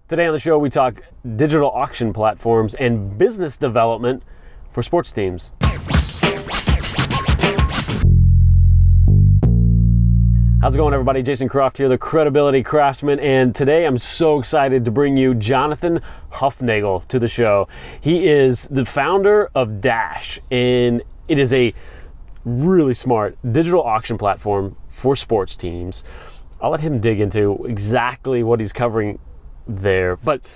Today on the show, we talk digital auction platforms and business development for sports teams. How's it going, everybody? Jason Croft here, the Credibility Craftsman, and today I'm so excited to bring you Jonathan Hufnagel to the show. He is the founder of Dash, and it is a really smart digital auction platform for sports teams. I'll let him dig into exactly what he's covering there, but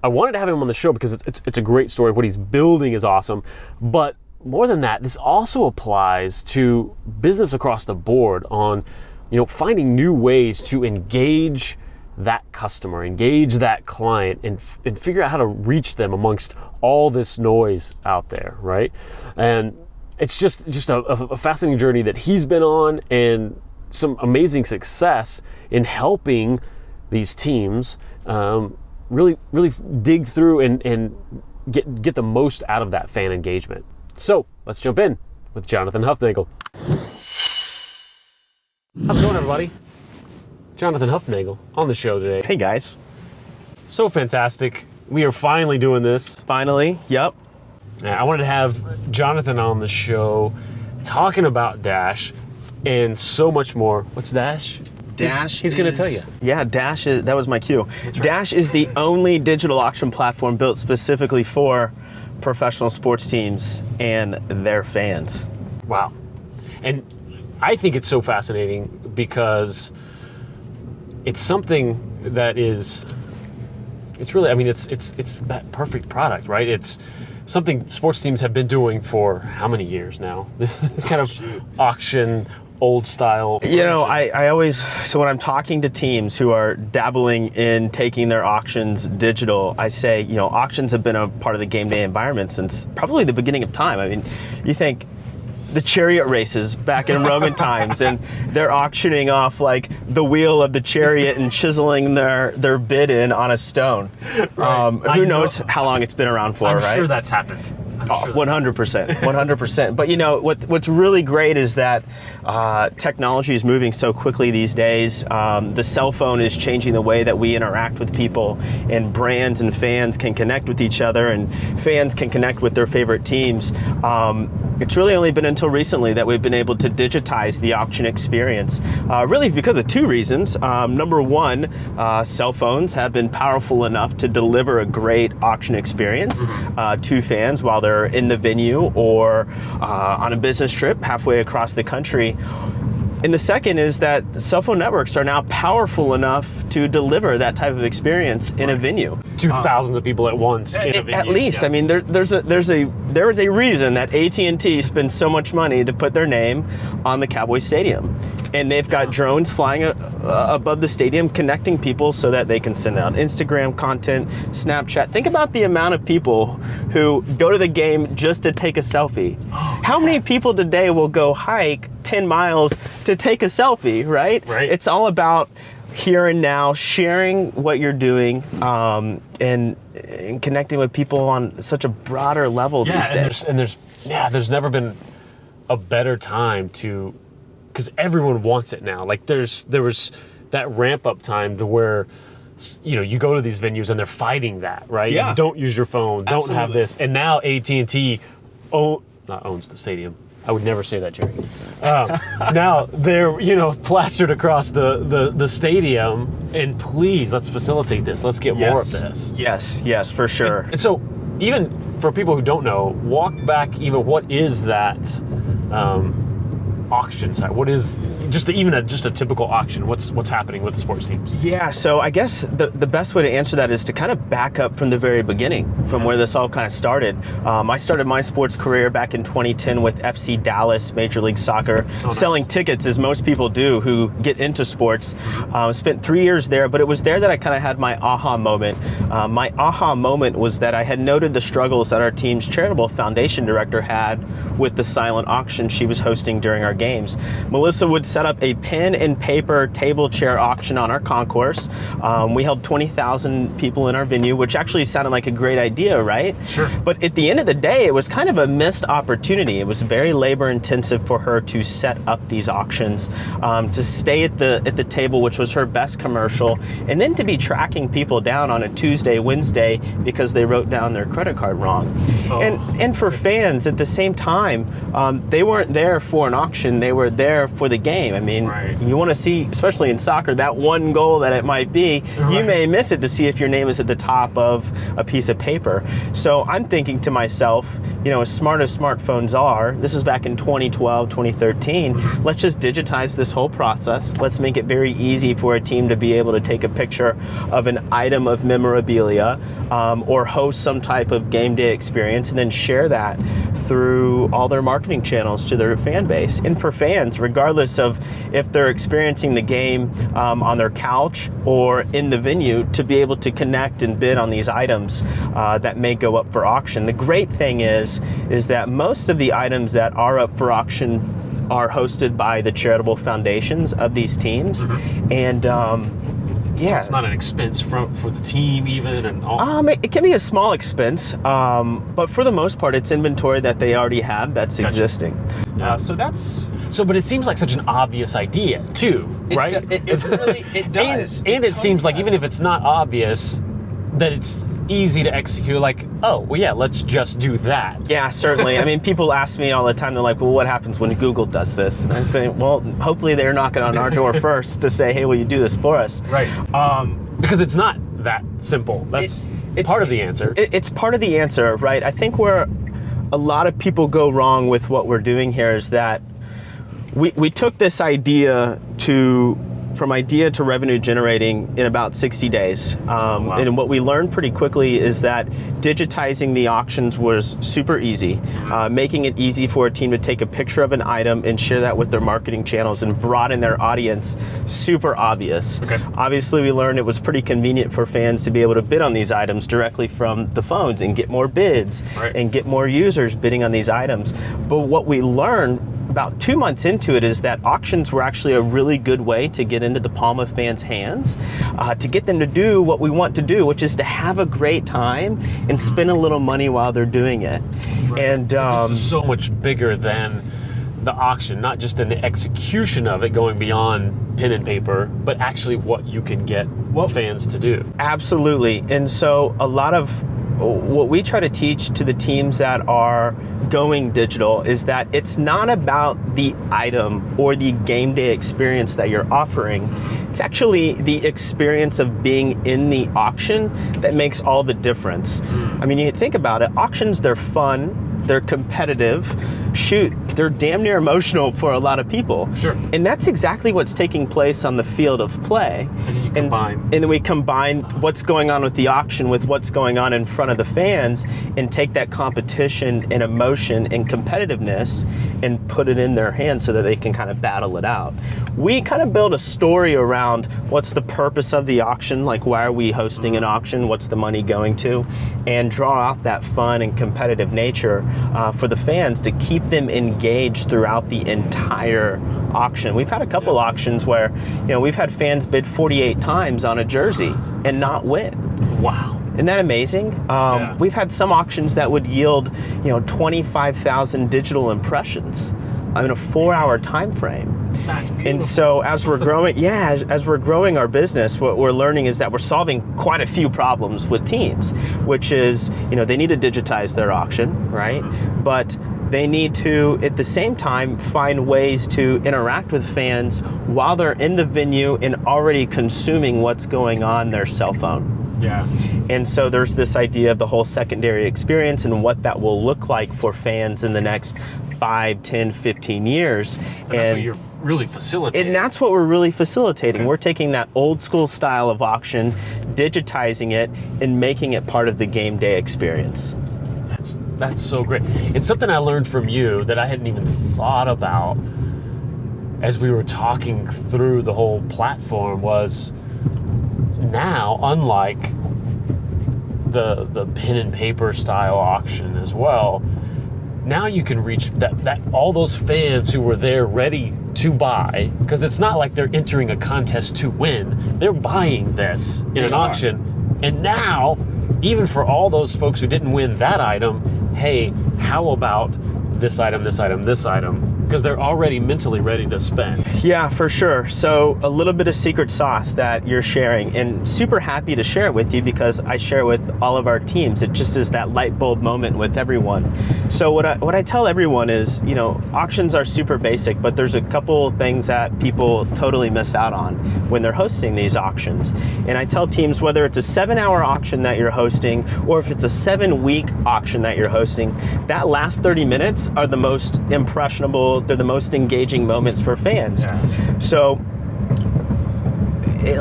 I wanted to have him on the show because it's a great story. What he's building is awesome, but more than that, this also applies to business across the board on finding new ways to engage that customer, engage that client, and figure out how to reach them amongst all this noise out there, right? And it's just a fascinating journey that he's been on, and some amazing success in helping these teams really dig through and get the most out of that fan engagement. So let's jump in with Jonathan Hufnagel. How's it going, everybody? Jonathan Hufnagel on the show today. Hey, guys. So fantastic. We are finally doing this. Finally, yep. I wanted to have Jonathan on the show talking about Dash and so much more. What's Dash? Dash He's going to tell you. Yeah, Dash is, that was my cue. That's right. Dash is the only digital auction platform built specifically for professional sports teams and their fans. Wow. And I think it's so fascinating because it's something that it's really, it's that perfect product, right? It's something sports teams have been doing for how many years now? This kind of auction, old style. So when I'm talking to teams who are dabbling in taking their auctions digital, I say, auctions have been a part of the game day environment since probably the beginning of time. I mean, you think the chariot races back in Roman times, and they're auctioning off like the wheel of the chariot and chiseling their bid in on a stone. Right. Who knows how long it's been around for, I'm right? sure that's happened. 100%. But what's really great is that technology is moving so quickly these days. The cell phone is changing the way that we interact with people, and brands and fans can connect with each other, and fans can connect with their favorite teams. It's really only been until recently that we've been able to digitize the auction experience, really because of two reasons. Number one, cell phones have been powerful enough to deliver a great auction experience to fans while they're in the venue or on a business trip halfway across the country. And the second is that cell phone networks are now powerful enough to deliver that type of experience in a venue. To thousands of people at once in a venue. At least, yeah. I mean, there is a reason that AT&T spends so much money to put their name on the Cowboys Stadium. And they've got drones flying above the stadium, connecting people so that they can send out Instagram content, Snapchat. Think about the amount of people who go to the game just to take a selfie. How many people today will go hike 10 miles to take a selfie, right? Right. It's all about here and now, sharing what you're doing, and connecting with people on such a broader level these days. There's never been a better time to, because everyone wants it now. Like there was that ramp up time to where, you go to these venues and they're fighting that, right? Yeah. Don't use your phone. Absolutely. Don't have this. And now AT&T owns the stadium. I would never say that, Jerry. Now they're, plastered across the stadium, and please, let's facilitate this. Let's get more of this. Yes, for sure. And so, even for people who don't know, walk back even what is that auction site? What is just a typical auction? What's happening with the sports teams? Yeah, so I guess the best way to answer that is to kind of back up from the very beginning, from where this all kind of started. I started my sports career back in 2010 with FC Dallas, Major League Soccer, selling tickets as most people do who get into sports. Spent 3 years there, but it was there that I kind of had my aha moment. My aha moment was that I had noted the struggles that our team's charitable foundation director had with the silent auction she was hosting during our games. Melissa would set up a pen and paper table chair auction on our concourse. We held 20,000 people in our venue, which actually sounded like a great idea, right? Sure. But at the end of the day, it was kind of a missed opportunity. It was very labor intensive for her to set up these auctions, to stay at the table, which was her best commercial, and then to be tracking people down on a Tuesday, Wednesday because they wrote down their credit card wrong. Oh. And for fans at the same time, they weren't there for an auction, they were there for the game. I mean, right. You want to see, especially in soccer, that one goal that it might be, right. You may miss it to see if your name is at the top of a piece of paper. So I'm thinking to myself, as smart as smartphones are, this is back in 2012, 2013, let's just digitize this whole process. Let's make it very easy for a team to be able to take a picture of an item of memorabilia, or host some type of game day experience and then share that through all their marketing channels to their fan base. And for fans, regardless of if they're experiencing the game on their couch or in the venue, to be able to connect and bid on these items that may go up for auction. The great thing is that most of the items that are up for auction are hosted by the charitable foundations of these teams. Mm-hmm. And yeah, so it's not an expense for the team even, and all. It can be a small expense, but for the most part, it's inventory that they already have that's existing. Yeah. But it seems like such an obvious idea too, right? It really does. And it seems like even if it's not obvious, that it's easy to execute. Like, oh, well, yeah, let's just do that. Yeah, certainly. I mean, people ask me all the time, they're like, well, what happens when Google does this? And I say, well, hopefully they're knocking on our door first to say, hey, will you do this for us? Right. Because it's not that simple. That's part of the answer. It's part of the answer, right? I think where a lot of people go wrong with what we're doing here is that we took this idea from idea to revenue generating in about 60 days. Wow. And what we learned pretty quickly is that digitizing the auctions was super easy, making it easy for a team to take a picture of an item and share that with their marketing channels and broaden their audience, super obvious. Okay. Obviously, we learned it was pretty convenient for fans to be able to bid on these items directly from the phones and get more bids, right. and get more users bidding on these items. But what we learned about 2 months into it is that auctions were actually a really good way to get into the palm of fans' hands, to get them to do what we want to do, which is to have a great time and spend a little money while they're doing it. Right. And this is so much bigger than the auction, not just in the execution of it going beyond pen and paper, but actually what you can get fans to do. Absolutely. And so a lot of what we try to teach to the teams that are going digital is that it's not about the item or the game day experience that you're offering. It's actually the experience of being in the auction that makes all the difference. I mean, you think about it, auctions, they're fun, they're competitive, shoot, they're damn near emotional for a lot of people. Sure. And that's exactly what's taking place on the field of play. And then you combine. And then we combine what's going on with the auction with what's going on in front of the fans and take that competition and emotion and competitiveness and put it in their hands so that they can kind of battle it out. We kind of build a story around what's the purpose of the auction, like why are we hosting an auction, what's the money going to, and draw out that fun and competitive nature for the fans to keep them engaged throughout the entire auction. We've had a couple auctions where, we've had fans bid 48 times on a jersey and not win. Wow. Isn't that amazing? Yeah. We've had some auctions that would yield, 25,000 digital impressions in a 4-hour time frame. That's beautiful. And so as we're growing, as we're growing our business, what we're learning is that we're solving quite a few problems with teams, which is, they need to digitize their auction, right? But they need to, at the same time, find ways to interact with fans while they're in the venue and already consuming what's going on their cell phone. Yeah. And so there's this idea of the whole secondary experience and what that will look like for fans in the next 5, 10, 15 years. And that's what you're really facilitating. And that's what we're really facilitating. We're taking that old school style of auction, digitizing it, and making it part of the game day experience. That's so great. And something I learned from you that I hadn't even thought about as we were talking through the whole platform was now, unlike the pen and paper style auction as well, now you can reach that all those fans who were there ready to buy, because it's not like they're entering a contest to win. They're buying this in an auction. And now, even for all those folks who didn't win that item, hey, how about this item, this item, this item? Because they're already mentally ready to spend. Yeah, for sure. So a little bit of secret sauce that you're sharing, and super happy to share it with you because I share it with all of our teams. It just is that light bulb moment with everyone. So what I tell everyone is, you know, auctions are super basic, but there's a couple things that people totally miss out on when they're hosting these auctions. And I tell teams, whether it's a 7-hour auction that you're hosting or if it's a 7-week auction that you're hosting, that last 30 minutes are the most impressionable, they're the most engaging moments for fans. Yeah. So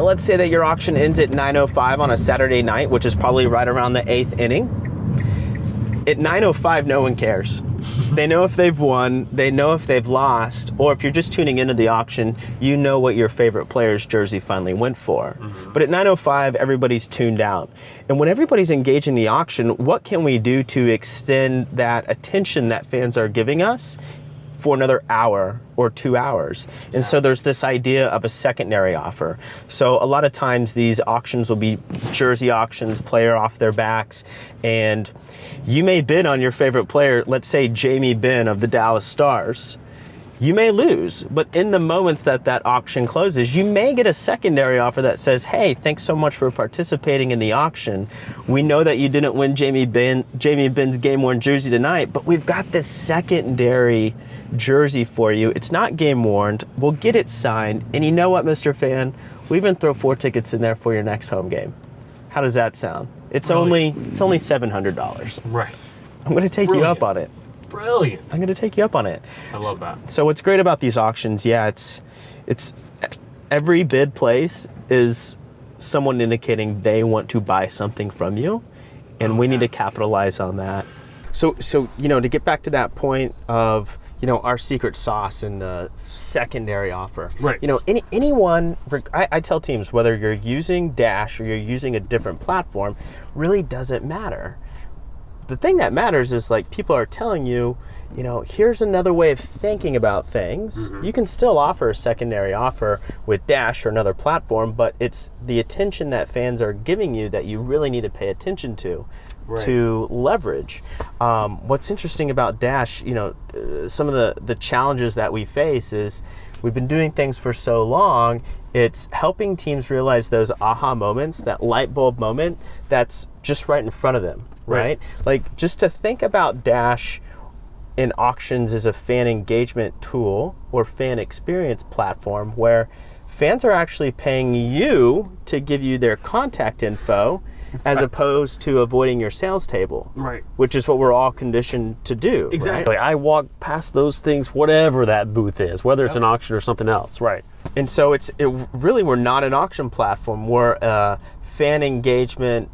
let's say that your auction ends at 9:05 on a Saturday night, which is probably right around the 8th inning. At 9:05, no one cares. They know if they've won, they know if they've lost, or if you're just tuning into the auction, you know what your favorite player's jersey finally went for. Mm-hmm. But at 9:05, everybody's tuned out. And when everybody's engaging the auction, what can we do to extend that attention that fans are giving us for another hour or 2 hours? And so there's this idea of a secondary offer. So a lot of times these auctions will be jersey auctions, player off their backs, and you may bid on your favorite player, let's say Jamie Benn of the Dallas Stars. You may lose, but in the moments that that auction closes, you may get a secondary offer that says, hey, thanks so much for participating in the auction. We know that you didn't win Jamie Benn's game-worn jersey tonight, but we've got this secondary jersey for you. It's not game-worn. We'll get it signed. And you know what, Mr. Fan? We'll even throw 4 tickets in there for your next home game. How does that sound? It's only $700. Right. I'm going to take you up on it. Brilliant. I'm going to take you up on it. I love that. So what's great about these auctions, yeah, it's every bid place is someone indicating they want to buy something from you, and we need to capitalize on that. So you know, to get back to that point of, you know, our secret sauce and the secondary offer. Right. You know, anyone, I tell teams, whether you're using Dash or you're using a different platform, really doesn't matter. The thing that matters is, like, people are telling you, you know, here's another way of thinking about things. Mm-hmm. You can still offer a secondary offer with Dash or another platform, but it's the attention that fans are giving you that you really need to pay attention to. Right. To leverage. What's interesting about Dash, you know, some of the challenges that we face is we've been doing things for so long, it's helping teams realize those aha moments, that light bulb moment that's just right in front of them, right? Like, just to think about Dash in auctions as a fan engagement tool or fan experience platform where fans are actually paying you to give you their contact info as opposed to avoiding your sales table, right? Which is what we're all conditioned to do. Exactly. Right? I walk past those things, whatever that booth is, whether it's an auction or something else, right? And so really, we're not an auction platform. We're a fan engagement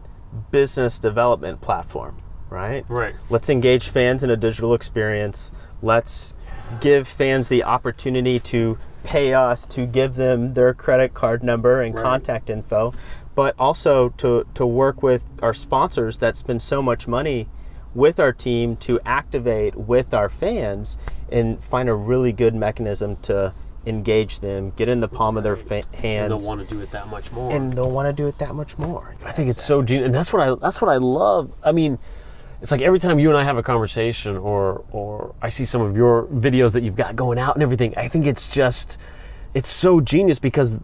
business development platform, right? Right. Let's engage fans in a digital experience. Let's give fans the opportunity to pay us to give them their credit card number and contact info, but also to work with our sponsors that spend so much money with our team to activate with our fans and find a really good mechanism to engage them, get in the palm of their hands. And they'll want to do it that much more. I think it's so genius, and that's what I love. I mean, it's like every time you and I have a conversation or I see some of your videos that you've got going out and everything, I think it's so genius because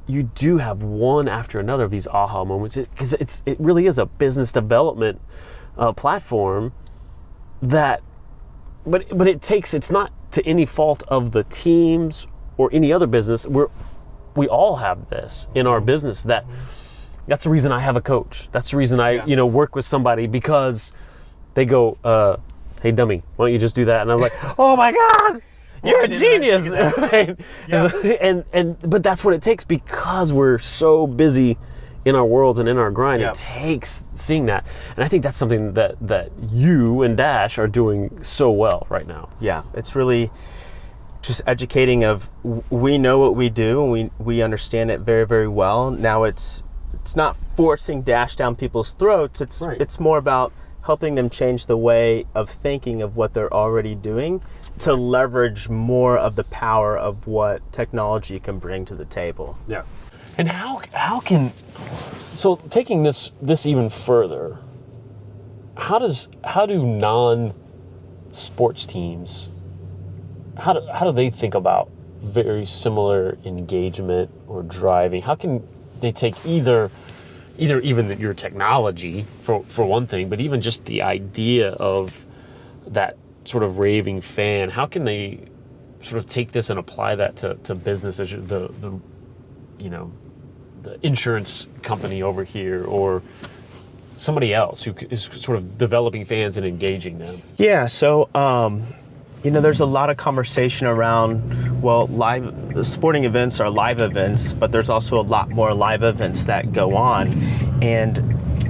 you do have one after another of these aha moments. Because it really is a business development platform that, but it's not to any fault of the teams or any other business. We all have this in our business. That's the reason I have a coach. That's the reason I work with somebody, because they go, hey dummy, why don't you just do that? And I'm like, oh my God, you're a genius. Right? Yeah. But that's what it takes, because we're so busy in our worlds and in our grind. It takes seeing that. And I think that's something that you and Dash are doing so well right now. Yeah, it's really just educating of, we know what we do and we understand it very, very well. Now it's not forcing Dash down people's throats. It's more about helping them change the way of thinking of what they're already doing to leverage more of the power of what technology can bring to the table. Yeah. And how so taking this even further, how do non-sports teams, how do they think about very similar engagement or driving? How can they take either even your technology for one thing, but even just the idea of that sort of raving fan? How can they sort of take this and apply that to business, as the insurance company over here, or somebody else who is sort of developing fans and engaging them? Yeah, so there's a lot of conversation around, well, live sporting events are live events, but there's also a lot more live events that go on. And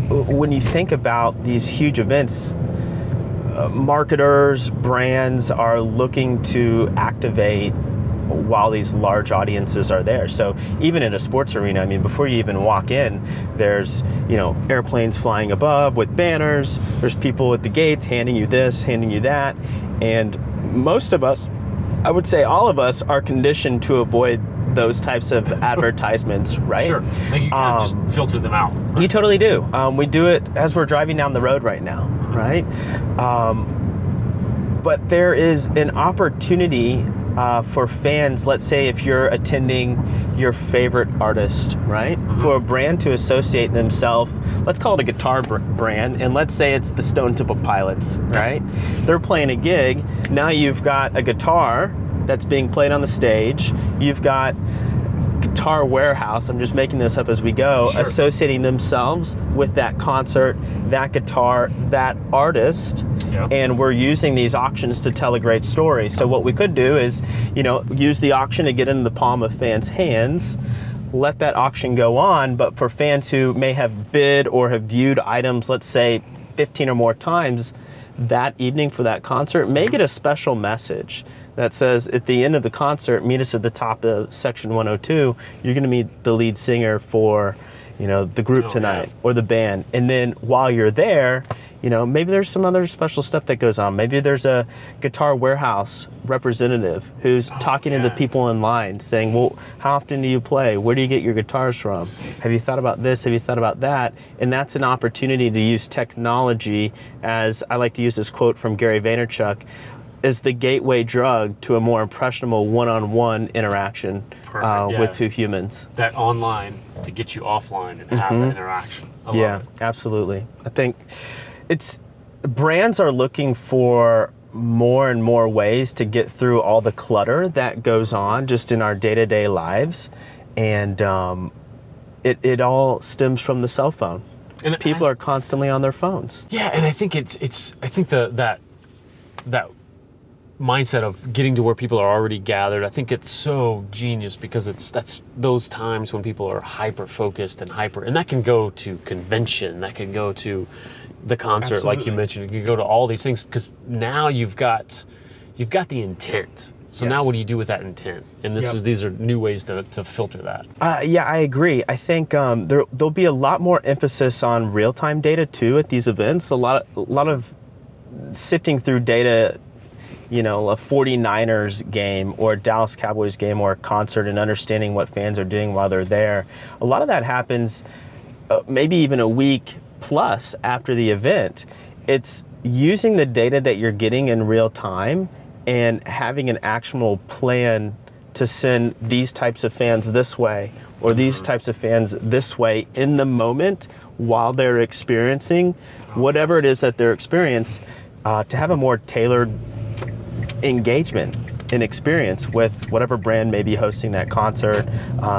when you think about these huge events, marketers, brands are looking to activate while these large audiences are there. So even in a sports arena, I mean, before you even walk in, there's, airplanes flying above with banners, there's people at the gates handing you this, handing you that. And most of us, I would say all of us, are conditioned to avoid those types of advertisements, right? Sure. Like you can't just filter them out. You totally do. We do it as we're driving down the road right now, right? But there is an opportunity for fans. Let's say if you're attending your favorite artist, right? For a brand to associate themselves, let's call it a guitar brand, and let's say it's the Stone Temple Pilots, right? They're playing a gig. Now you've got a guitar that's being played on the stage. You've got Guitar Warehouse, I'm just making this up as we go, sure, associating themselves with that concert, that guitar, that artist, yep, and we're using these auctions to tell a great story. So what we could do is, use the auction to get into the palm of fans' hands, let that auction go on, but for fans who may have bid or have viewed items, let's say 15 or more times that evening for that concert, may get a special message that says, at the end of the concert, meet us at the top of section 102. You're going to meet the lead singer for, the group tonight, or the band. And then while you're there, maybe there's some other special stuff that goes on. Maybe there's a Guitar Warehouse representative who's talking to the people in line, saying, well, how often do you play? Where do you get your guitars from? Have you thought about this? Have you thought about that? And that's an opportunity to use technology, as I like to use this quote from Gary Vaynerchuk, is the gateway drug to a more impressionable one-on-one interaction with two humans. That online to get you offline and have that interaction. I love it. Absolutely. I think brands are looking for more and more ways to get through all the clutter that goes on just in our day-to-day lives. And it all stems from the cell phone. And people are constantly on their phones. Yeah, and I think I think that mindset of getting to where people are already gathered, I think it's so genius, because that's those times when people are hyper focused and that can go to convention, that can go to the concert, absolutely, like you mentioned, it can go to all these things, because now you've got the intent. So now what do you do with that intent? And these are new ways to filter that. Yeah, I agree. I think there'll be a lot more emphasis on real-time data too at these events. A lot of sifting through data, a 49ers game or a Dallas Cowboys game or a concert, and understanding what fans are doing while they're there. A lot of that happens maybe even a week plus after the event. It's using the data that you're getting in real time and having an actionable plan to send these types of fans this way or these types of fans this way in the moment while they're experiencing whatever it is that they're experiencing, to have a more tailored engagement and experience with whatever brand may be hosting that concert,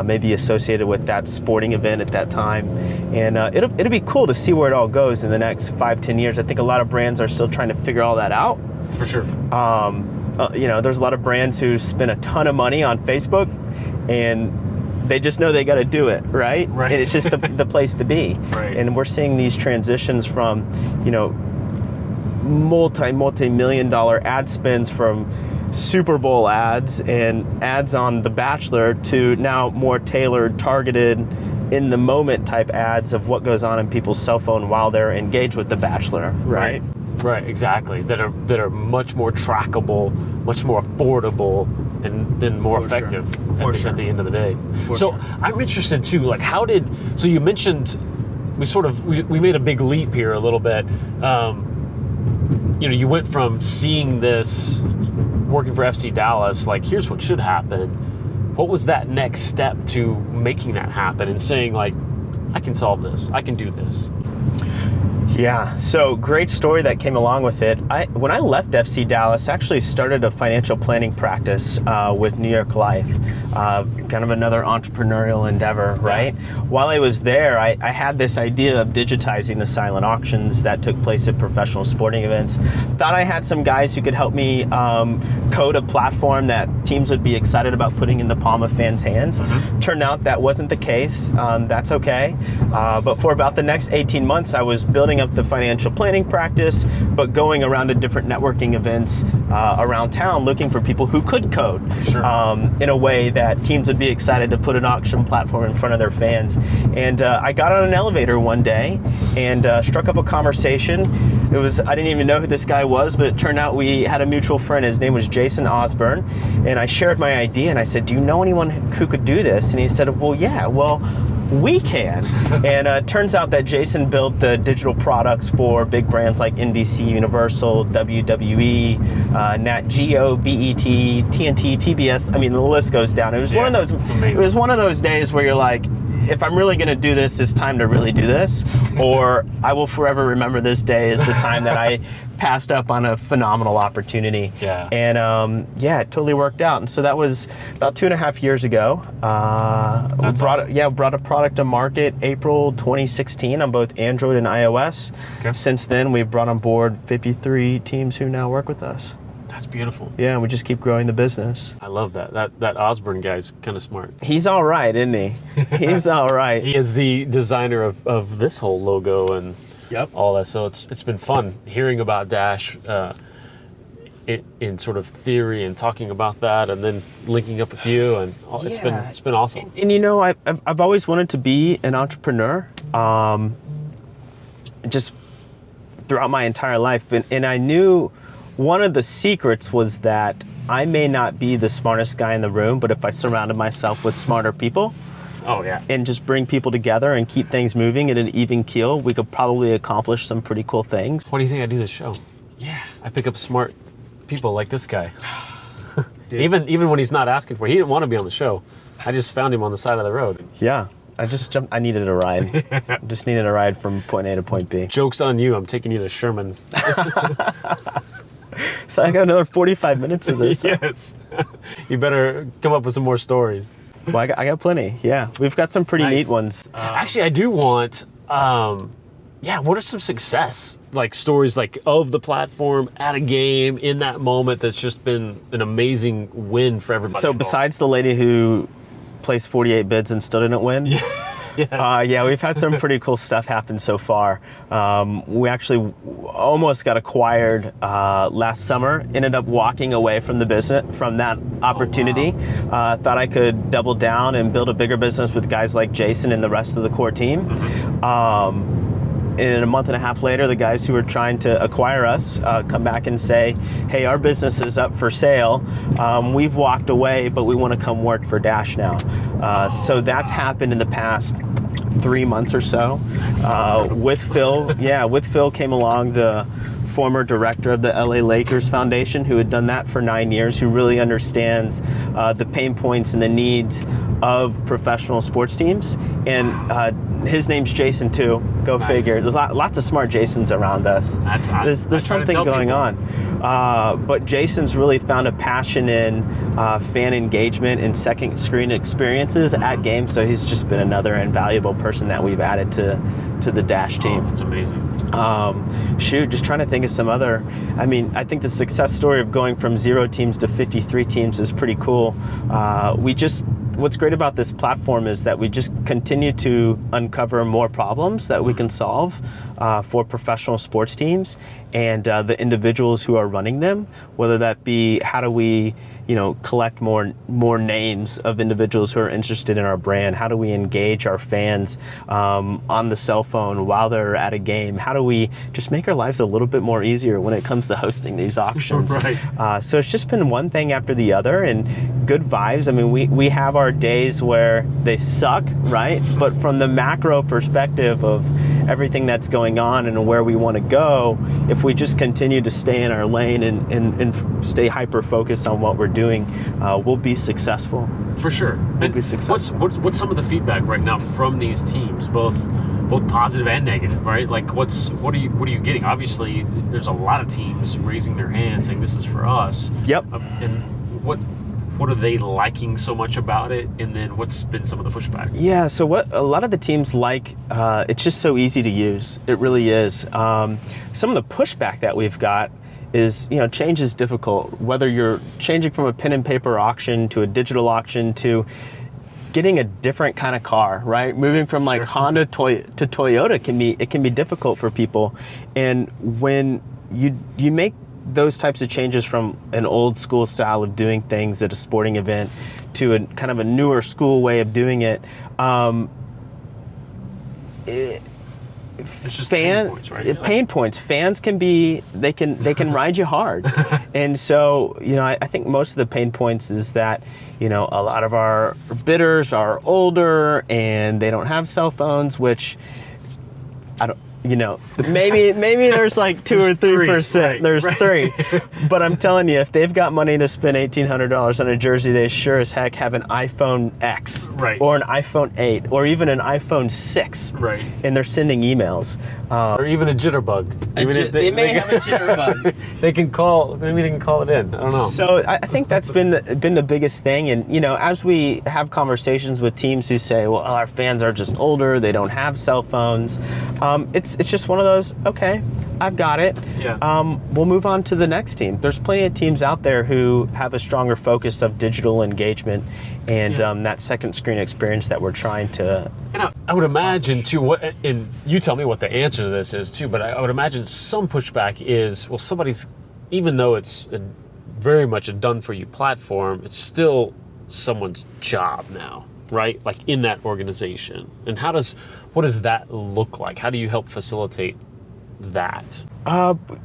may be associated with that sporting event at that time. And it'll be cool to see where it all goes in the next 5-10 years. I think a lot of brands are still trying to figure all that out. For sure. There's a lot of brands who spend a ton of money on Facebook, and they just know they got to do it, right? And it's just the place to be. Right. And we're seeing these transitions from, multi-million dollar ad spends from Super Bowl ads and ads on The Bachelor to now more tailored, targeted in the moment type ads of what goes on in people's cell phone while they're engaged with The Bachelor, right? Right, exactly. That are much more trackable, much more affordable, and then more effective at the end of the day. I'm interested too. Like, so you mentioned we made a big leap here a little bit. You went from seeing this, working for FC Dallas, like, here's what should happen. What was that next step to making that happen and saying, like, I can solve this, I can do this? Yeah, so great story that came along with it. When I left FC Dallas, I actually started a financial planning practice with New York Life, kind of another entrepreneurial endeavor, right? While I was there, I had this idea of digitizing the silent auctions that took place at professional sporting events. Thought I had some guys who could help me code a platform that teams would be excited about putting in the palm of fans' hands. Turned out that wasn't the case. That's okay. But for about the next 18 months, I was building up the financial planning practice, but going around to different networking events around town looking for people who could code in a way that teams would be excited to put an auction platform in front of their fans. And I got on an elevator one day and struck up a conversation. I didn't even know who this guy was, but it turned out we had a mutual friend. His name was Jason Osborne. And I shared my idea and I said, do you know anyone who could do this? And he said, well, yeah, we can. And it turns out that Jason built the digital products for big brands like NBC, Universal, WWE, Nat Geo, BET, TNT, TBS. I mean, the list goes down. It was one of those. It was one of those days where you're like, if I'm really going to do this, it's time to really do this, or I will forever remember this day as the time that I passed up on a phenomenal opportunity. And it totally worked out. And so that was about 2.5 years ago. Brought a product to market April 2016 on both Android and iOS. Since then, we've brought on board 53 teams who now work with us. That's beautiful. Yeah, we just keep growing the business. I love that. That Osborne guy's kind of smart. He's all right, isn't he? He's all right. He is the designer of this whole logo and all that. So it's been fun hearing about Dash in sort of theory and talking about that, and then linking up with you, and it's been awesome. And I've always wanted to be an entrepreneur, just throughout my entire life, and I knew one of the secrets was that I may not be the smartest guy in the room, but if I surrounded myself with smarter people, and just bring people together and keep things moving at an even keel, we could probably accomplish some pretty cool things. Why do you think I do this show? Yeah, I pick up smart people like this guy. even when he's not asking for it. He didn't want to be on the show. I just found him on the side of the road. Yeah, I needed a ride. Just needed a ride from point A to point B. Joke's on you. I'm taking you to Sherman. So I got another 45 minutes of this. Yes. You better come up with some more stories. Well, I got plenty. Yeah, we've got some pretty neat ones. Actually, I do want, what are some success stories of the platform at a game in that moment that's just been an amazing win for everybody? So besides the lady who placed 48 bids and still didn't win? Yes. We've had some pretty cool stuff happen so far. We actually almost got acquired last summer. Ended up walking away from the business, from that opportunity. Thought I could double down and build a bigger business with guys like Jason and the rest of the core team. And a month and a half later, the guys who were trying to acquire us come back and say, hey, our business is up for sale. We've walked away, but we want to come work for Dash now. So that's happened in the past 3 months or so. With Phil, with Phil came along the former director of the LA Lakers Foundation, who had done that for 9 years, who really understands the pain points and the needs of professional sports teams. And his name's Jason too. Go figure. There's lots of smart Jasons around us. There's something going on. But Jason's really found a passion in fan engagement and second screen experiences at games. So he's just been another invaluable person that we've added to the Dash team. That's amazing. Just trying to think of some other. I think the success story of going from 0 teams to 53 teams is pretty cool. What's great about this platform is that we just continue to uncover more problems that we can solve for professional sports teams and the individuals who are running them, whether that be how do we collect more names of individuals who are interested in our brand? How do we engage our fans on the cell phone while they're at a game? How do we just make our lives a little bit more easier when it comes to hosting these auctions? Right. So it's just been one thing after the other, and good vibes. I mean, we have our days where they suck, right? But from the macro perspective of everything that's going on and where we want to go, if we just continue to stay in our lane and stay hyper focused on what we're doing, we'll be successful. For sure. We'll be successful. What's some of the feedback right now from these teams, both positive and negative, right? Like what are you getting? Obviously, there's a lot of teams raising their hands saying this is for us. Yep. And what are they liking so much about it? And then what's been some of the pushback? Yeah, so what a lot of the teams like, it's just so easy to use. It really is. Some of the pushback that we've got is, change is difficult. Whether you're changing from a pen and paper auction to a digital auction to getting a different kind of car, right? Moving from like Honda to Toyota can be difficult for people. And when you make those types of changes from an old school style of doing things at a sporting event to a kind of a newer school way of doing it, it's just pain points, right? Pain points. Fans can ride you hard. And so, I think most of the pain points is that, a lot of our bidders are older and they don't have cell phones, which I don't, maybe there's like 2 or 3%. Right, there's 3. But I'm telling you, if they've got money to spend $1,800 on a jersey, they sure as heck have an iPhone X, right, or an iPhone 8, or even an iPhone 6, right, and they're sending emails, or even a jitterbug. They may have a jitterbug. Maybe they can call it in. I don't know. So I think that's been the biggest thing. And as we have conversations with teams who say, well, our fans are just older, they don't have cell phones, it's just one of those, okay, I've got it. Yeah. We'll move on to the next team. There's plenty of teams out there who have a stronger focus of digital engagement and that second screen experience that we're trying to. And I would imagine too, and you tell me what the answer to this is too, but I would imagine some pushback is, well, somebody's, even though it's very much a done for you platform, it's still someone's job now, right? Like in that organization. And what does that look like? How do you help facilitate that?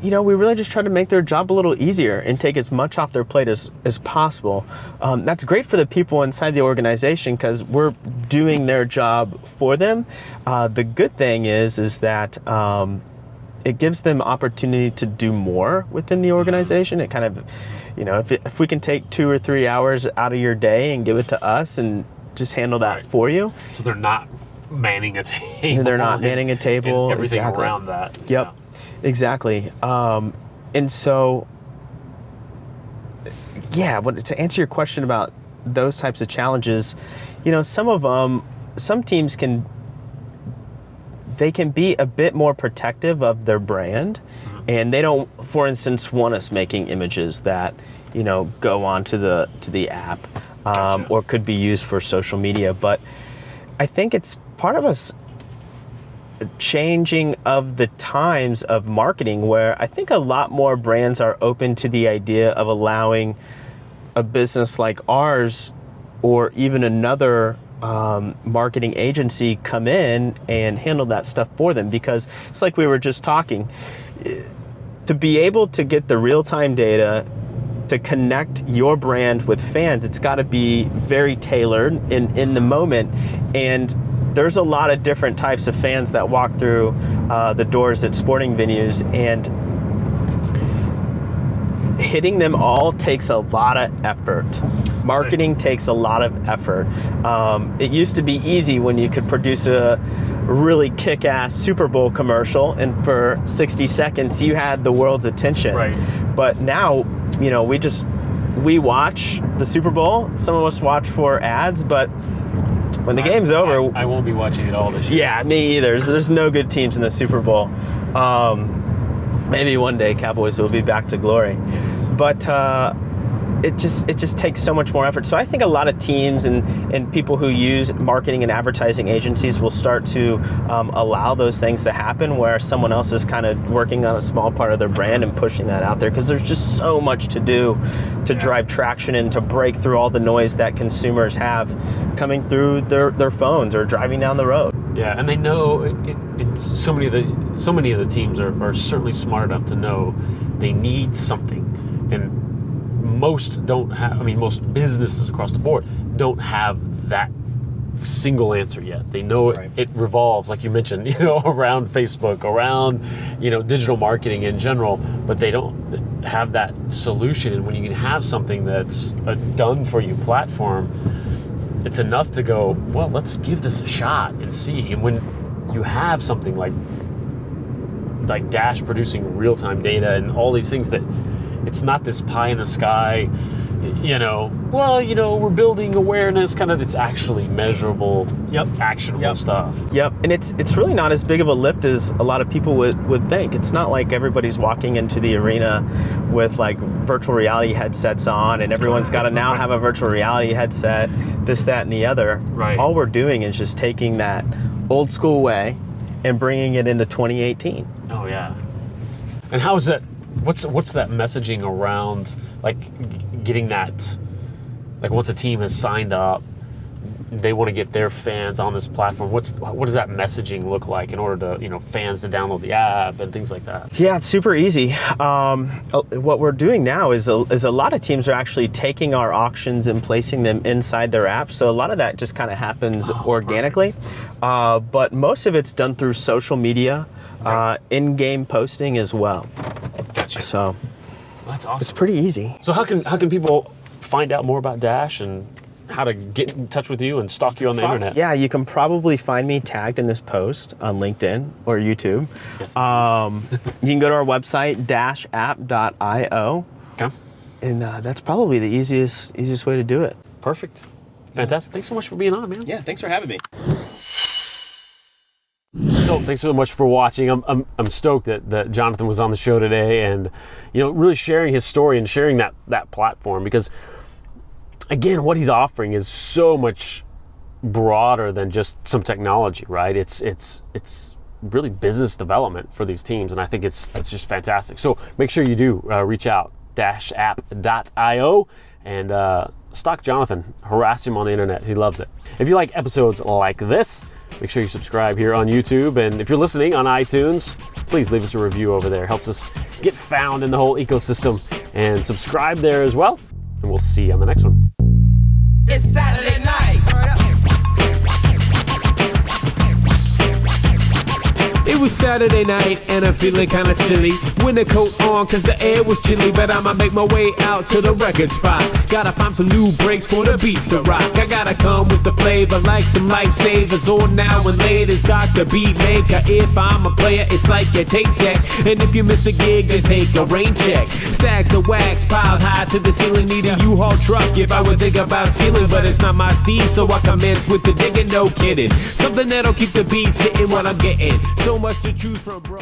We really just try to make their job a little easier and take as much off their plate as possible. That's great for the people inside the organization because we're doing their job for them. The good thing is that it gives them opportunity to do more within the organization. It kind of, if we can take 2 or 3 hours out of your day and give it to us and just handle that for you. So they're not manning a table. They're not manning a table. Everything around that. Yep, exactly. And so, to answer your question about those types of challenges, some teams can be a bit more protective of their brand, and they don't, for instance, want us making images that go onto the app, or could be used for social media. But I think it's part of us changing of the times of marketing, where I think a lot more brands are open to the idea of allowing a business like ours or even another marketing agency come in and handle that stuff for them. Because it's like we were just talking, to be able to get the real-time data to connect your brand with fans, it's got to be very tailored in the moment. And there's a lot of different types of fans that walk through the doors at sporting venues, and hitting them all takes a lot of effort. Marketing takes a lot of effort. It used to be easy when you could produce a really kick-ass Super Bowl commercial, and for 60 seconds you had the world's attention. Right. But now, we watch the Super Bowl. Some of us watch for ads, but when the game's over, I won't be watching it all this year. Yeah, me either. There's no good teams in the Super Bowl. Maybe one day Cowboys will be back to glory. Yes. But it just takes so much more effort. So I think a lot of teams and people who use marketing and advertising agencies will start to allow those things to happen, where someone else is kind of working on a small part of their brand and pushing that out there, because there's just so much to do to drive traction and to break through all the noise that consumers have coming through their phones or driving down the road. Yeah, and they know so many of the teams are certainly smart enough to know they need something, and most don't have. I mean, most businesses across the board don't have that single answer yet. They know it revolves, like you mentioned, around Facebook, around digital marketing in general, but they don't have that solution. And when you can have something that's a done for you platform, it's enough to go, well, let's give this a shot and see. And when you have something like Dash producing real-time data and all these things, that it's not this pie in the sky, we're building awareness, kind of, it's actually measurable, actionable stuff. Yep, and it's really not as big of a lift as a lot of people would think. It's not like everybody's walking into the arena with like virtual reality headsets on, and everyone's got to now have a virtual reality headset, this, that, and the other. Right. All we're doing is just taking that old school way and bringing it into 2018. Oh yeah. And how is that? What's that messaging around, like, getting that, like, once a team has signed up, they want to get their fans on this platform. What does that messaging look like in order to, fans to download the app and things like that? Yeah, it's super easy. What we're doing now is a lot of teams are actually taking our auctions and placing them inside their app. So a lot of that just kind of happens organically. But most of it's done through social media, in-game posting as well. Gotcha. So that's awesome. It's pretty easy. So how can people find out more about Dash and how to get in touch with you and stalk you on the internet? Yeah, you can probably find me tagged in this post on LinkedIn or YouTube. Yes. You can go to our website, dashapp.io. Okay. And that's probably the easiest way to do it. Perfect. Fantastic. Thanks so much for being on, man. Yeah, thanks for having me. So thanks so much for watching. I'm stoked that Jonathan was on the show today, and really sharing his story and sharing that platform, because again, what he's offering is so much broader than just some technology, right? It's really business development for these teams, and I think it's just fantastic. So make sure you do reach out, dashapp.io, and stalk Jonathan, harass him on the internet. He loves it. If you like episodes like this, make sure you subscribe here on YouTube, and if you're listening on iTunes, please leave us a review over there. It helps us get found in the whole ecosystem, and subscribe there as well, and we'll see you on the next one. It's Saturday night. It was Saturday night and I'm feeling kinda silly. Winter coat on cause the air was chilly, but I'ma make my way out to the record spot. Gotta find some new breaks for the beats to rock. I gotta come with the flavor like some lifesavers. On now and laters, Dr. Beat Maker. If I'm a player, it's like your tape deck. And if you miss the gig, then take a rain check. Stacks of wax piled high to the ceiling, need a U-Haul truck if I would think about stealing. But it's not my steed, so I commence with the digging, no kidding. Something that'll keep the beats hitting what I'm getting. So much to choose from, bro.